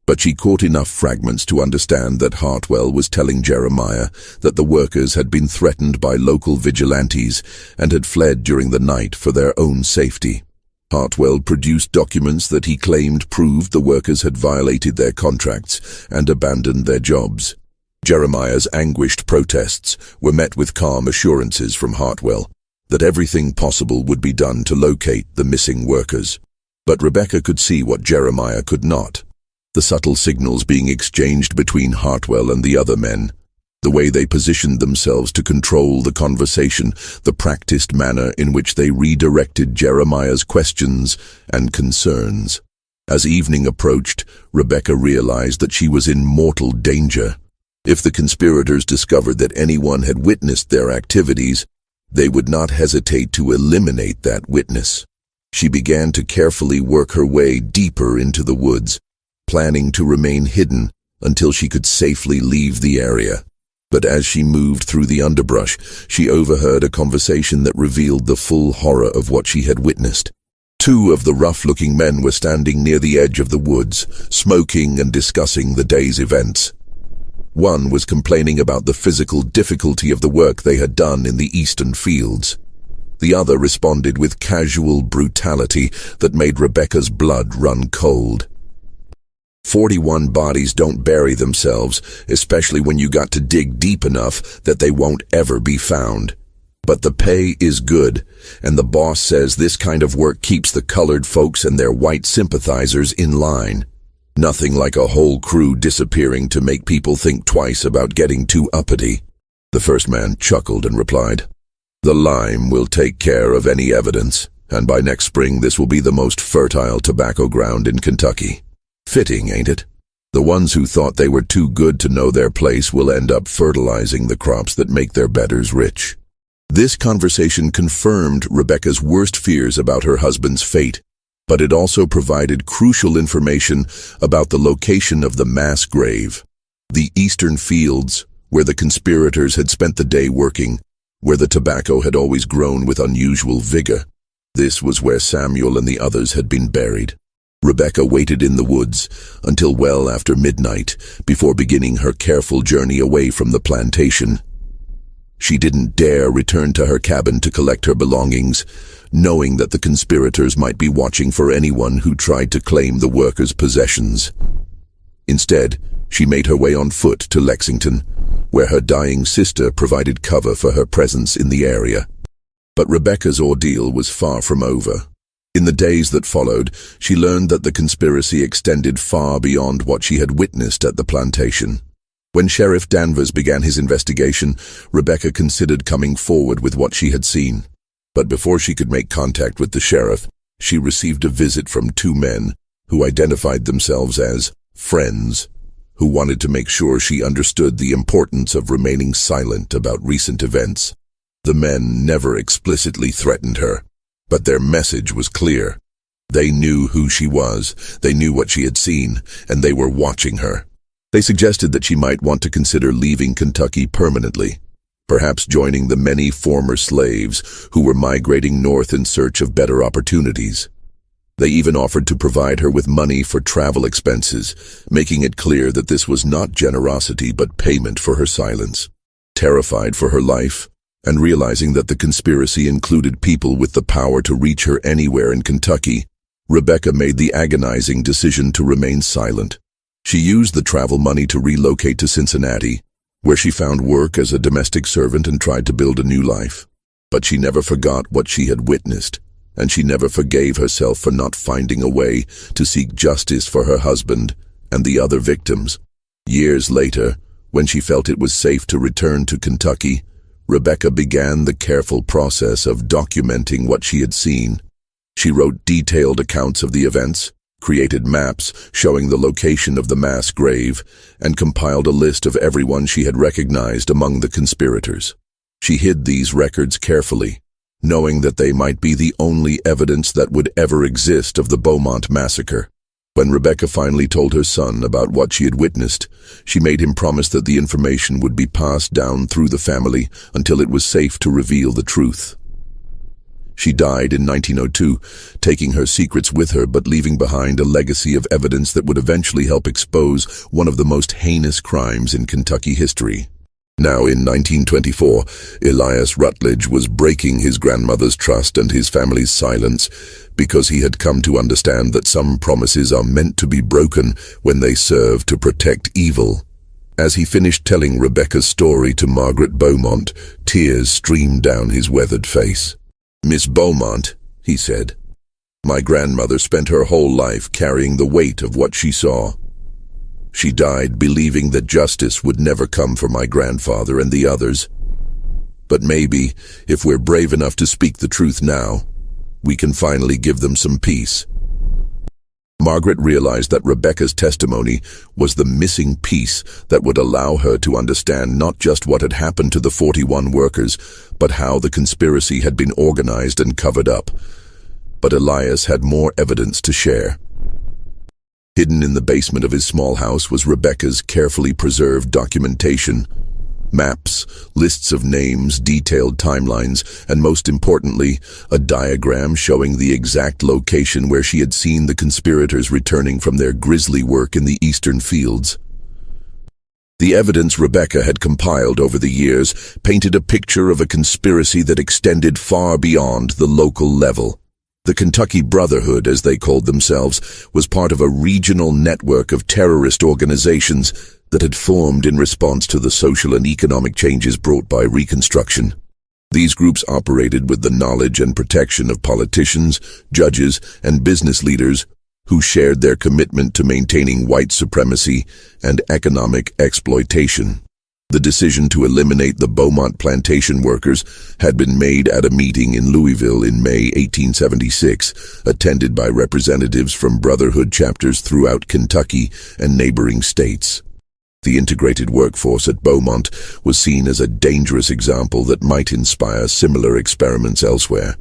But she caught enough fragments to understand that Hartwell was telling Jeremiah that the workers had been threatened by local vigilantes and had fled during the night for their own safety. Hartwell produced documents that he claimed proved the workers had violated their contracts and abandoned their jobs. Jeremiah's anguished protests were met with calm assurances from Hartwell that everything possible would be done to locate the missing workers. But Rebecca could see what Jeremiah could not: the subtle signals being exchanged between Hartwell and the other men, the way they positioned themselves to control the conversation, the practiced manner in which they redirected Jeremiah's questions and concerns. As evening approached, Rebecca realized that she was in mortal danger. If the conspirators discovered that anyone had witnessed their activities, they would not hesitate to eliminate that witness. She began to carefully work her way deeper into the woods, planning to remain hidden until she could safely leave the area. But as she moved through the underbrush, she overheard a conversation that revealed the full horror of what she had witnessed. Two of the rough-looking men were standing near the edge of the woods, smoking and discussing the day's events. One was complaining about the physical difficulty of the work they had done in the eastern fields. The other responded with casual brutality that made Rebecca's blood run cold. 41 bodies don't bury themselves, especially when you got to dig deep enough that they won't ever be found. But the pay is good, and the boss says this kind of work keeps the colored folks and their white sympathizers in line. Nothing like a whole crew disappearing to make people think twice about getting too uppity. The first man chuckled and replied, "The lime will take care of any evidence, and by next spring this will be the most fertile tobacco ground in Kentucky." Fitting, ain't it? The ones who thought they were too good to know their place will end up fertilizing the crops that make their betters rich. This conversation confirmed Rebecca's worst fears about her husband's fate, but it also provided crucial information about the location of the mass grave. The eastern fields, where the conspirators had spent the day working, where the tobacco had always grown with unusual vigor. This was where Samuel and the others had been buried. Rebecca waited in the woods until well after midnight before beginning her careful journey away from the plantation. She didn't dare return to her cabin to collect her belongings, knowing that the conspirators might be watching for anyone who tried to claim the workers' possessions. Instead, she made her way on foot to Lexington, where her dying sister provided cover for her presence in the area. But Rebecca's ordeal was far from over. In the days that followed, she learned that the conspiracy extended far beyond what she had witnessed at the plantation. When Sheriff Danvers began his investigation, Rebecca considered coming forward with what she had seen. But before she could make contact with the sheriff, she received a visit from two men who identified themselves as friends, who wanted to make sure she understood the importance of remaining silent about recent events. The men never explicitly threatened her, but their message was clear. They knew who she was, they knew what she had seen, and they were watching her. They suggested that she might want to consider leaving Kentucky permanently, perhaps joining the many former slaves who were migrating north in search of better opportunities. They even offered to provide her with money for travel expenses, making it clear that this was not generosity but payment for her silence. Terrified for her life, and realizing that the conspiracy included people with the power to reach her anywhere in Kentucky, Rebecca made the agonizing decision to remain silent. She used the travel money to relocate to Cincinnati, where she found work as a domestic servant and tried to build a new life. But she never forgot what she had witnessed, and she never forgave herself for not finding a way to seek justice for her husband and the other victims. Years later, when she felt it was safe to return to Kentucky, Rebecca began the careful process of documenting what she had seen. She wrote detailed accounts of the events, created maps showing the location of the mass grave, and compiled a list of everyone she had recognized among the conspirators. She hid these records carefully, knowing that they might be the only evidence that would ever exist of the Beaumont massacre. When Rebecca finally told her son about what she had witnessed, she made him promise that the information would be passed down through the family until it was safe to reveal the truth. She died in 1902, taking her secrets with her but leaving behind a legacy of evidence that would eventually help expose one of the most heinous crimes in Kentucky history. Now, in 1924, Elias Rutledge was breaking his grandmother's trust and his family's silence because he had come to understand that some promises are meant to be broken when they serve to protect evil. As he finished telling Rebecca's story to Margaret Bowmont, tears streamed down his weathered face. "Miss Beaumont," he said, "my grandmother spent her whole life carrying the weight of what she saw. She died believing that justice would never come for my grandfather and the others. But maybe, if we're brave enough to speak the truth now, we can finally give them some peace." Margaret realized that Rebecca's testimony was the missing piece that would allow her to understand not just what had happened to the 41 workers, but how the conspiracy had been organized and covered up. But Elias had more evidence to share. Hidden in the basement of his small house was Rebecca's carefully preserved documentation. Maps, lists of names, detailed timelines, and most importantly, a diagram showing the exact location where she had seen the conspirators returning from their grisly work in the eastern fields. The evidence Rebecca had compiled over the years painted a picture of a conspiracy that extended far beyond the local level. The Kentucky Brotherhood, as they called themselves, was part of a regional network of terrorist organizations that had formed in response to the social and economic changes brought by Reconstruction. These groups operated with the knowledge and protection of politicians, judges, and business leaders who shared their commitment to maintaining white supremacy and economic exploitation. The decision to eliminate the Beaumont plantation workers had been made at a meeting in Louisville in May 1876, attended by representatives from Brotherhood chapters throughout Kentucky and neighboring states. The integrated workforce at Beaumont was seen as a dangerous example that might inspire similar experiments elsewhere.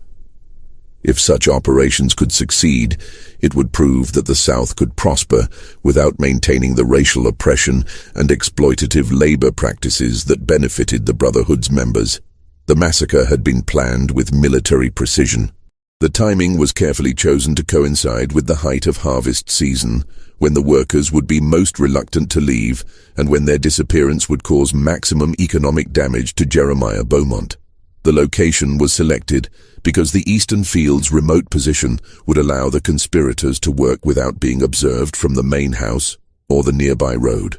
If such operations could succeed, it would prove that the South could prosper without maintaining the racial oppression and exploitative labor practices that benefited the Brotherhood's members. The massacre had been planned with military precision. The timing was carefully chosen to coincide with the height of harvest season, when the workers would be most reluctant to leave and when their disappearance would cause maximum economic damage to Jeremiah Beaumont. The location was selected because the eastern field's remote position would allow the conspirators to work without being observed from the main house or the nearby road.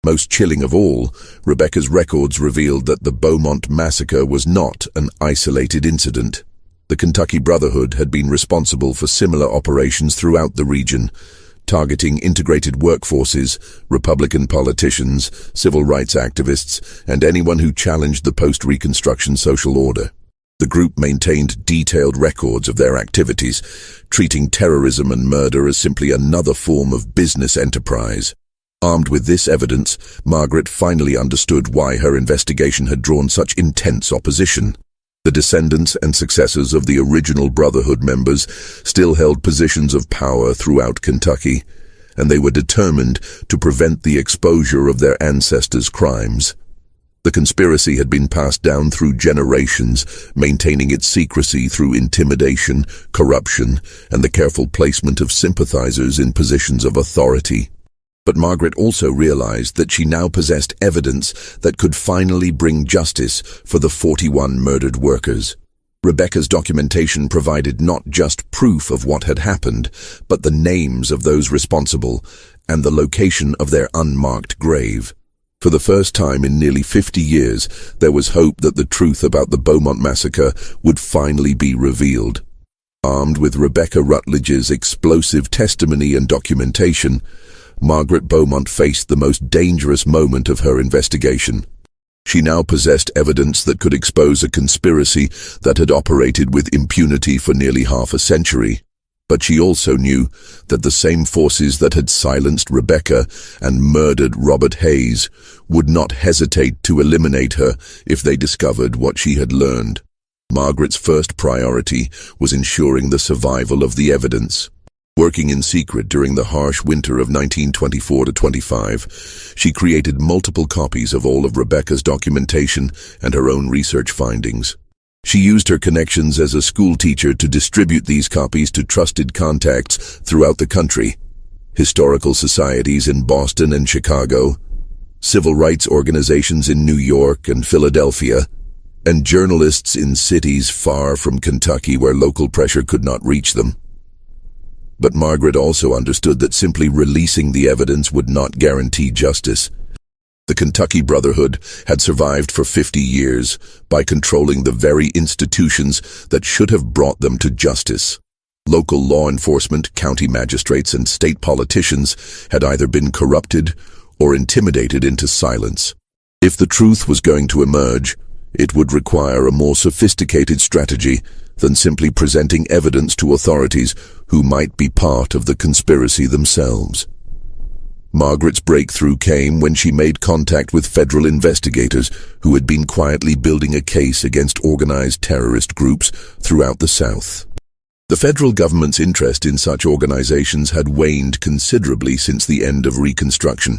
Most chilling of all, Rebecca's records revealed that the Beaumont massacre was not an isolated incident. The Kentucky Brotherhood had been responsible for similar operations throughout the region, targeting integrated workforces, Republican politicians, civil rights activists, and anyone who challenged the post-Reconstruction social order. The group maintained detailed records of their activities, treating terrorism and murder as simply another form of business enterprise. Armed with this evidence, Margaret finally understood why her investigation had drawn such intense opposition. The descendants and successors of the original Brotherhood members still held positions of power throughout Kentucky, and they were determined to prevent the exposure of their ancestors' crimes. The conspiracy had been passed down through generations, maintaining its secrecy through intimidation, corruption, and the careful placement of sympathizers in positions of authority. But Margaret also realized that she now possessed evidence that could finally bring justice for the 41 murdered workers. Rebecca's documentation provided not just proof of what had happened, but the names of those responsible and the location of their unmarked grave. For the first time in nearly 50 years, there was hope that the truth about the Beaumont massacre would finally be revealed. Armed with Rebecca Rutledge's explosive testimony and documentation, Margaret Bowmont faced the most dangerous moment of her investigation. She now possessed evidence that could expose a conspiracy that had operated with impunity for nearly half a century. But she also knew that the same forces that had silenced Rebecca and murdered Robert Hayes would not hesitate to eliminate her if they discovered what she had learned. Margaret's first priority was ensuring the survival of the evidence. Working in secret during the harsh winter of 1924-25, she created multiple copies of all of Rebecca's documentation and her own research findings. She used her connections as a schoolteacher to distribute these copies to trusted contacts throughout the country: historical societies in Boston and Chicago, civil rights organizations in New York and Philadelphia, and journalists in cities far from Kentucky where local pressure could not reach them. But Margaret also understood that simply releasing the evidence would not guarantee justice. The Kentucky Brotherhood had survived for 50 years by controlling the very institutions that should have brought them to justice. Local law enforcement, county magistrates, and state politicians had either been corrupted or intimidated into silence. If the truth was going to emerge, it would require a more sophisticated strategy than simply presenting evidence to authorities who might be part of the conspiracy themselves. Margaret's breakthrough came when she made contact with federal investigators who had been quietly building a case against organized terrorist groups throughout the South. The federal government's interest in such organizations had waned considerably since the end of Reconstruction,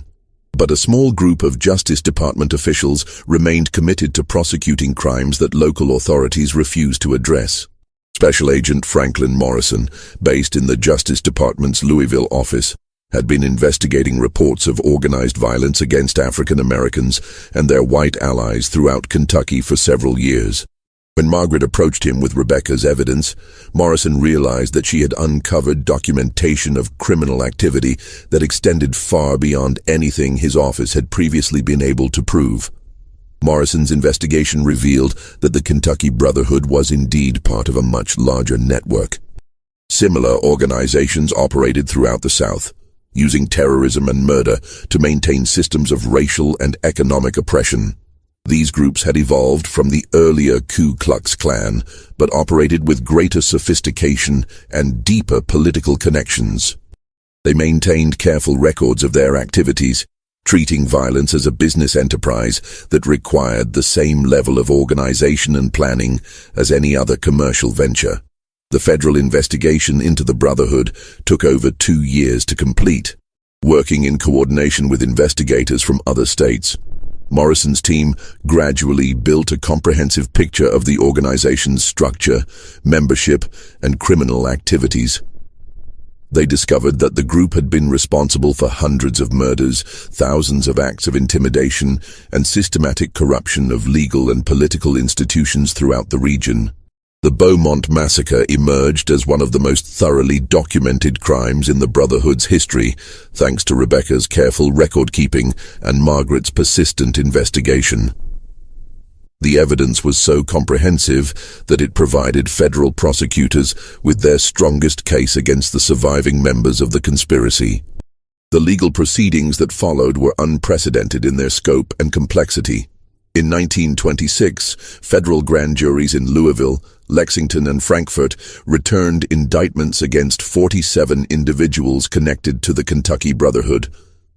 but a small group of Justice Department officials remained committed to prosecuting crimes that local authorities refused to address. Special Agent Franklin Morrison, based in the Justice Department's Louisville office, had been investigating reports of organized violence against African Americans and their white allies throughout Kentucky for several years. When Margaret approached him with Rebecca's evidence, Morrison realized that she had uncovered documentation of criminal activity that extended far beyond anything his office had previously been able to prove. Morrison's investigation revealed that the Kentucky Brotherhood was indeed part of a much larger network. Similar organizations operated throughout the South, using terrorism and murder to maintain systems of racial and economic oppression. These groups had evolved from the earlier Ku Klux Klan, but operated with greater sophistication and deeper political connections. They maintained careful records of their activities, treating violence as a business enterprise that required the same level of organization and planning as any other commercial venture. The federal investigation into the Brotherhood took over 2 years to complete. Working in coordination with investigators from other states, Morrison's team gradually built a comprehensive picture of the organization's structure, membership, and criminal activities. They discovered that the group had been responsible for hundreds of murders, thousands of acts of intimidation, and systematic corruption of legal and political institutions throughout the region. The Beaumont massacre emerged as one of the most thoroughly documented crimes in the Brotherhood's history, thanks to Rebecca's careful record-keeping and Margaret's persistent investigation. The evidence was so comprehensive that it provided federal prosecutors with their strongest case against the surviving members of the conspiracy. The legal proceedings that followed were unprecedented in their scope and complexity. In 1926, federal grand juries in Louisville, Lexington, and Frankfort returned indictments against 47 individuals connected to the Kentucky Brotherhood,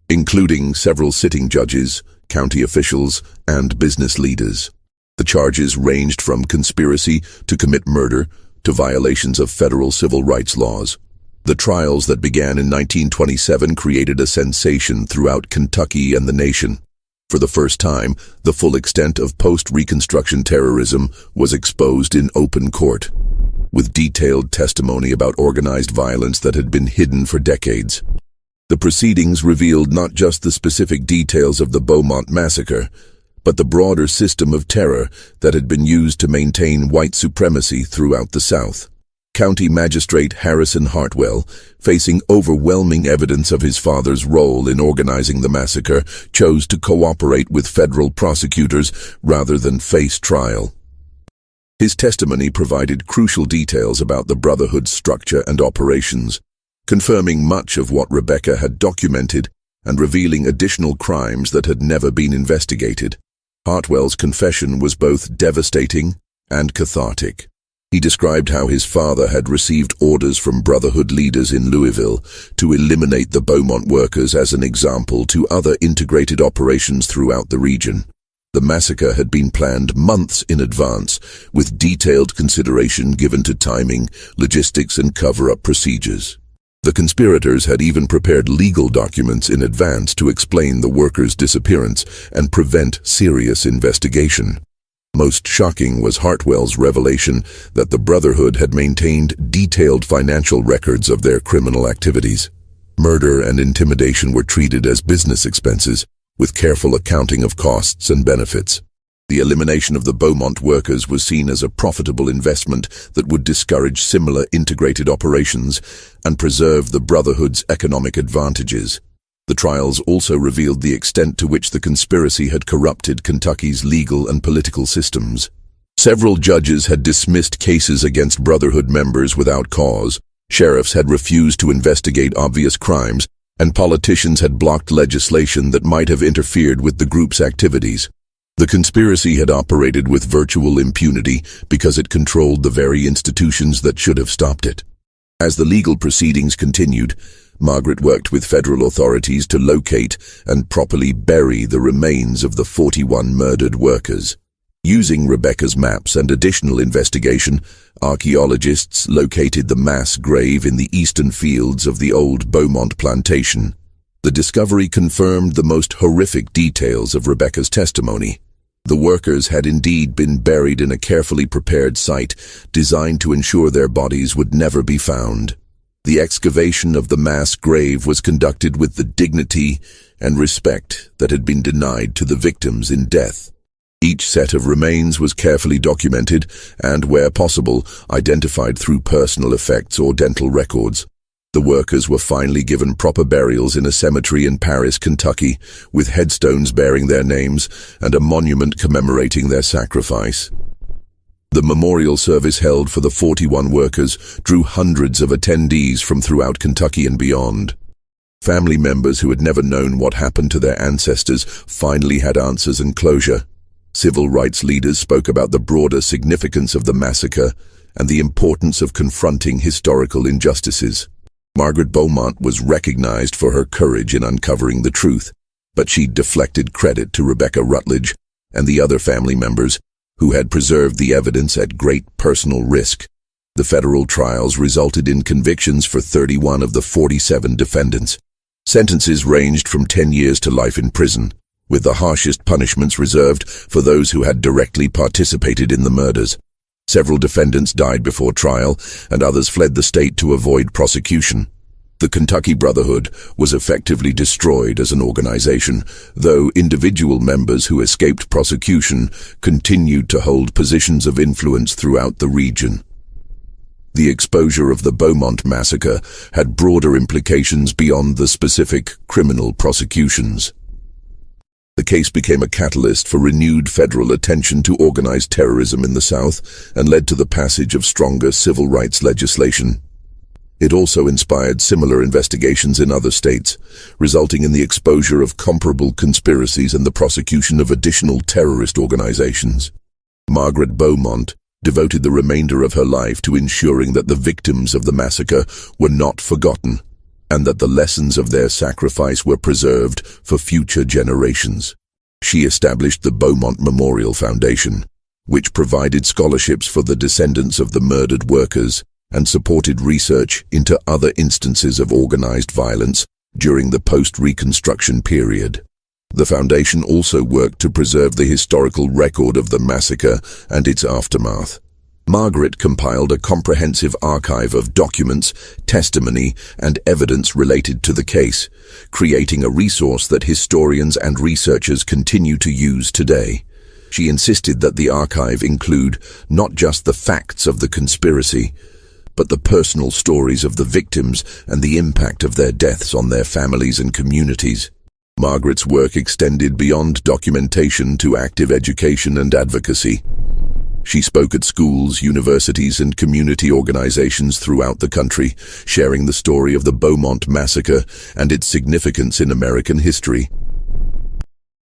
including several sitting judges, county officials, and business leaders. The charges ranged from conspiracy to commit murder to violations of federal civil rights laws. The trials that began in 1927 created a sensation throughout Kentucky and the nation. For the first time, the full extent of post-Reconstruction terrorism was exposed in open court, with detailed testimony about organized violence that had been hidden for decades. The proceedings revealed not just the specific details of the Beaumont massacre, but the broader system of terror that had been used to maintain white supremacy throughout the South. County Magistrate Harrison Hartwell, facing overwhelming evidence of his father's role in organizing the massacre, chose to cooperate with federal prosecutors rather than face trial. His testimony provided crucial details about the Brotherhood's structure and operations, confirming much of what Rebecca had documented and revealing additional crimes that had never been investigated. Hartwell's confession was both devastating and cathartic. He described how his father had received orders from Brotherhood leaders in Louisville to eliminate the Beaumont workers as an example to other integrated operations throughout the region. The massacre had been planned months in advance, with detailed consideration given to timing, logistics, and cover-up procedures. The conspirators had even prepared legal documents in advance to explain the workers' disappearance and prevent serious investigation. Most shocking was Hartwell's revelation that the Brotherhood had maintained detailed financial records of their criminal activities. Murder and intimidation were treated as business expenses, with careful accounting of costs and benefits. The elimination of the Beaumont workers was seen as a profitable investment that would discourage similar integrated operations and preserve the Brotherhood's economic advantages. The trials also revealed the extent to which the conspiracy had corrupted Kentucky's legal and political systems. Several judges had dismissed cases against Brotherhood members without cause, sheriffs had refused to investigate obvious crimes, and politicians had blocked legislation that might have interfered with the group's activities. The conspiracy had operated with virtual impunity because it controlled the very institutions that should have stopped it. As the legal proceedings continued, Margaret worked with federal authorities to locate and properly bury the remains of the 41 murdered workers. Using Rebecca's maps and additional investigation, archaeologists located the mass grave in the eastern fields of the old Beaumont plantation. The discovery confirmed the most horrific details of Rebecca's testimony. The workers had indeed been buried in a carefully prepared site designed to ensure their bodies would never be found. The excavation of the mass grave was conducted with the dignity and respect that had been denied to the victims in death. Each set of remains was carefully documented and, where possible, identified through personal effects or dental records. The workers were finally given proper burials in a cemetery in Paris, Kentucky, with headstones bearing their names and a monument commemorating their sacrifice. The memorial service held for the 41 workers drew hundreds of attendees from throughout Kentucky and beyond. Family members who had never known what happened to their ancestors finally had answers and closure. Civil rights leaders spoke about the broader significance of the massacre and the importance of confronting historical injustices. Margaret Bowmont was recognized for her courage in uncovering the truth, but she deflected credit to Rebecca Rutledge and the other family members who had preserved the evidence at great personal risk. The federal trials resulted in convictions for 31 of the 47 defendants. Sentences ranged from 10 years to life in prison, with the harshest punishments reserved for those who had directly participated in the murders. Several defendants died before trial, and others fled the state to avoid prosecution. The Kentucky Brotherhood was effectively destroyed as an organization, though individual members who escaped prosecution continued to hold positions of influence throughout the region. The exposure of the Beaumont massacre had broader implications beyond the specific criminal prosecutions. The case became a catalyst for renewed federal attention to organized terrorism in the South and led to the passage of stronger civil rights legislation. It also inspired similar investigations in other states, resulting in the exposure of comparable conspiracies and the prosecution of additional terrorist organizations. Margaret Bowmont devoted the remainder of her life to ensuring that the victims of the massacre were not forgotten, and that the lessons of their sacrifice were preserved for future generations. She established the Beaumont Memorial Foundation, which provided scholarships for the descendants of the murdered workers and supported research into other instances of organized violence during the post-Reconstruction period. The foundation also worked to preserve the historical record of the massacre and its aftermath. Margaret compiled a comprehensive archive of documents, testimony, and evidence related to the case, creating a resource that historians and researchers continue to use today. She insisted that the archive include not just the facts of the conspiracy, but the personal stories of the victims and the impact of their deaths on their families and communities. Margaret's work extended beyond documentation to active education and advocacy. She spoke at schools, universities, and community organizations throughout the country, sharing the story of the Beaumont massacre and its significance in American history.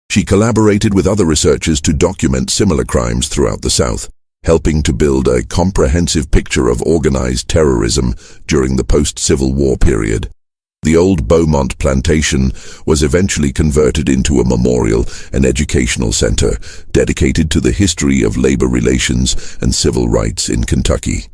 She collaborated with other researchers to document similar crimes throughout the South, helping to build a comprehensive picture of organized terrorism during the post-Civil War period. The old Beaumont plantation was eventually converted into a memorial and educational center dedicated to the history of labor relations and civil rights in Kentucky.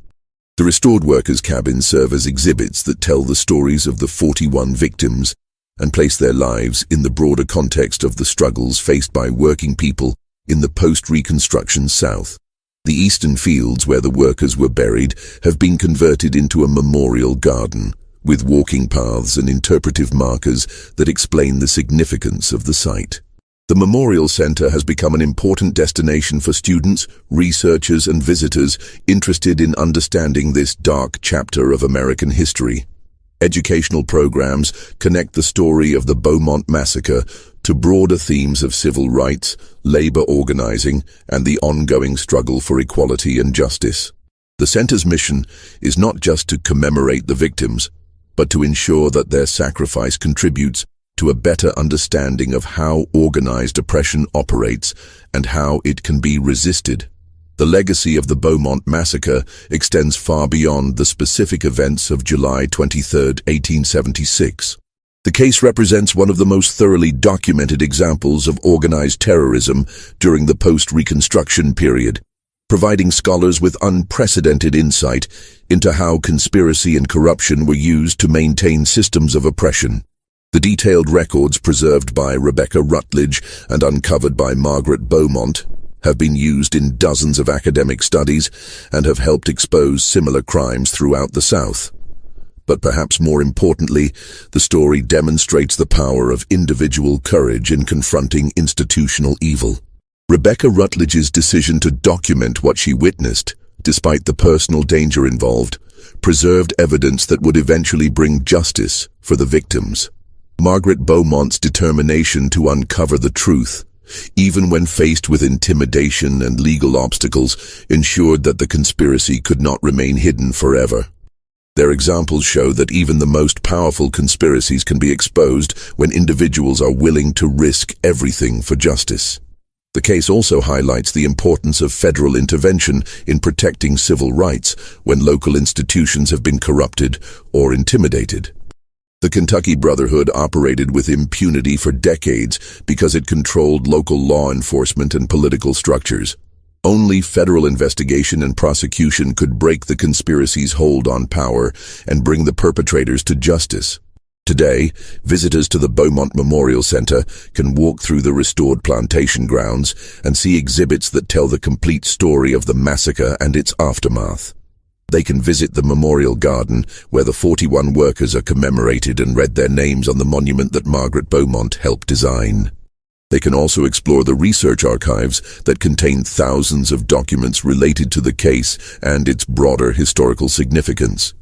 The restored workers' cabins serve as exhibits that tell the stories of the 41 victims and place their lives in the broader context of the struggles faced by working people in the post-Reconstruction South. The eastern fields where the workers were buried have been converted into a memorial garden, with walking paths and interpretive markers that explain the significance of the site. The Memorial Center has become an important destination for students, researchers, and visitors interested in understanding this dark chapter of American history. Educational programs connect the story of the Beaumont massacre to broader themes of civil rights, labor organizing, and the ongoing struggle for equality and justice. The center's mission is not just to commemorate the victims, but to ensure that their sacrifice contributes to a better understanding of how organized oppression operates and how it can be resisted. The legacy of the Beaumont massacre extends far beyond the specific events of July 23, 1876. The case represents one of the most thoroughly documented examples of organized terrorism during the post-Reconstruction period, providing scholars with unprecedented insight into how conspiracy and corruption were used to maintain systems of oppression. The detailed records preserved by Rebecca Rutledge and uncovered by Margaret Bowmont have been used in dozens of academic studies and have helped expose similar crimes throughout the South. But perhaps more importantly, the story demonstrates the power of individual courage in confronting institutional evil. Rebecca Rutledge's decision to document what she witnessed, despite the personal danger involved, preserved evidence that would eventually bring justice for the victims. Margaret Bowmont's determination to uncover the truth, even when faced with intimidation and legal obstacles, ensured that the conspiracy could not remain hidden forever. Their examples show that even the most powerful conspiracies can be exposed when individuals are willing to risk everything for justice. The case also highlights the importance of federal intervention in protecting civil rights when local institutions have been corrupted or intimidated. The Kentucky Brotherhood operated with impunity for decades because it controlled local law enforcement and political structures. Only federal investigation and prosecution could break the conspiracy's hold on power and bring the perpetrators to justice. Today, visitors to the Beaumont Memorial Center can walk through the restored plantation grounds and see exhibits that tell the complete story of the massacre and its aftermath. They can visit the Memorial Garden, where the 41 workers are commemorated and read their names on the monument that Margaret Bowmont helped design. They can also explore the research archives that contain thousands of documents related to the case and its broader historical significance.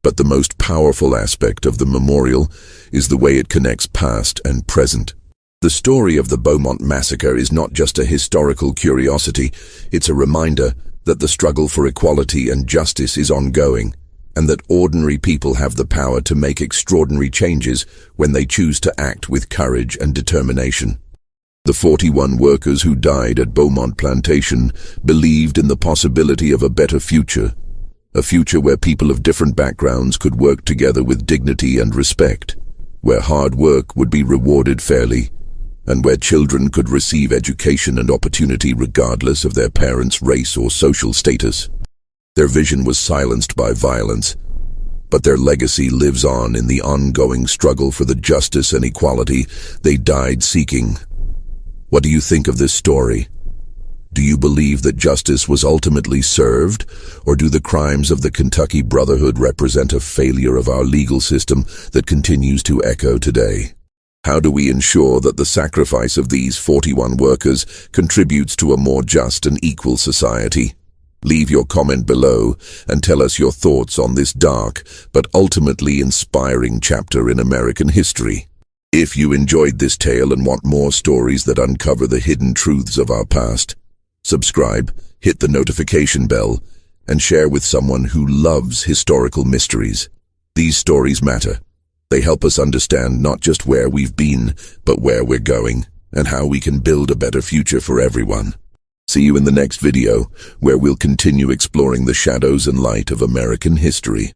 But the most powerful aspect of the memorial is the way it connects past and present. The story of the Beaumont massacre is not just a historical curiosity, it's a reminder that the struggle for equality and justice is ongoing, and that ordinary people have the power to make extraordinary changes when they choose to act with courage and determination. The 41 workers who died at Beaumont Plantation believed in the possibility of a better future, a future where people of different backgrounds could work together with dignity and respect, where hard work would be rewarded fairly, and where children could receive education and opportunity regardless of their parents' race or social status. Their vision was silenced by violence, but their legacy lives on in the ongoing struggle for the justice and equality they died seeking. What do you think of this story? Do you believe that justice was ultimately served, or do the crimes of the Kentucky Brotherhood represent a failure of our legal system that continues to echo today? How do we ensure that the sacrifice of these 41 workers contributes to a more just and equal society? Leave your comment below and tell us your thoughts on this dark but ultimately inspiring chapter in American history. If you enjoyed this tale and want more stories that uncover the hidden truths of our past, subscribe, hit the notification bell, and share with someone who loves historical mysteries. These stories matter. They help us understand not just where we've been, but where we're going, and how we can build a better future for everyone. See you in the next video, where we'll continue exploring the shadows and light of American history.